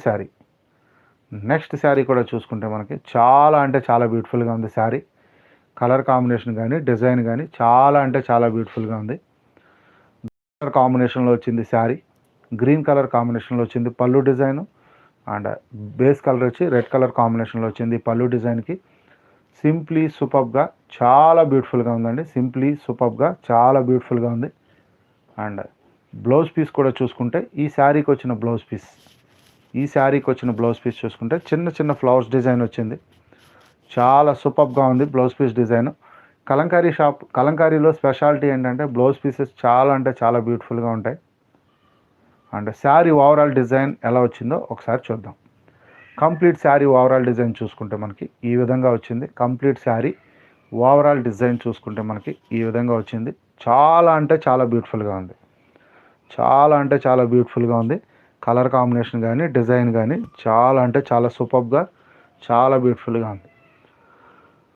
Sari. Next sari కూడా చూసుకుంటే మనకి చాలా అంటే చాలా బ్యూటిఫుల్గా ఉంది శారీ. కలర్ కాంబినేషన్ కానీ డిజైన్ కానీ చాలా అంటే చాలా బ్యూటిఫుల్గా ఉంది. కలర్ కాంబినేషన్లో వచ్చింది శారీ. గ్రీన్ కలర్ కాంబినేషన్లో వచ్చింది పళ్ళు డిజైను. అండ్ బేస్ కలర్ వచ్చి రెడ్ కలర్ కాంబినేషన్లో వచ్చింది పళ్ళు డిజైన్కి. సింప్లీ సూపర్గా చాలా బ్యూటిఫుల్గా ఉందండి. సింప్లీ సూపర్గా చాలా బ్యూటిఫుల్గా ఉంది. అండ్ బ్లౌజ్ పీస్ కూడా చూసుకుంటే ఈ శారీకి వచ్చిన బ్లౌజ్ పీస్ చూసుకుంటే చిన్న చిన్న ఫ్లవర్స్ డిజైన్ వచ్చింది. చాలా సూపర్గా ఉంది బ్లౌజ్ పీస్ డిజైన్. కలంకారీలో స్పెషాలిటీ ఏంటంటే బ్లౌజ్ పీసెస్ చాలా అంటే చాలా బ్యూటిఫుల్గా ఉంటాయి. అండ్ శారీ ఓవరాల్ డిజైన్ ఎలా వచ్చిందో ఒకసారి చూద్దాం. కంప్లీట్ శారీ ఓవరాల్ డిజైన్ చూసుకుంటే మనకి ఈ విధంగా వచ్చింది. కంప్లీట్ శారీ ఓవరాల్ డిజైన్ చూసుకుంటే మనకి ఈ విధంగా వచ్చింది. చాలా అంటే చాలా బ్యూటిఫుల్గా ఉంది. చాలా అంటే చాలా బ్యూటిఫుల్గా ఉంది. కలర్ కాంబినేషన్ కానీ డిజైన్ కానీ చాలా అంటే చాలా సూపర్గా చాలా బ్యూటిఫుల్గా ఉంది.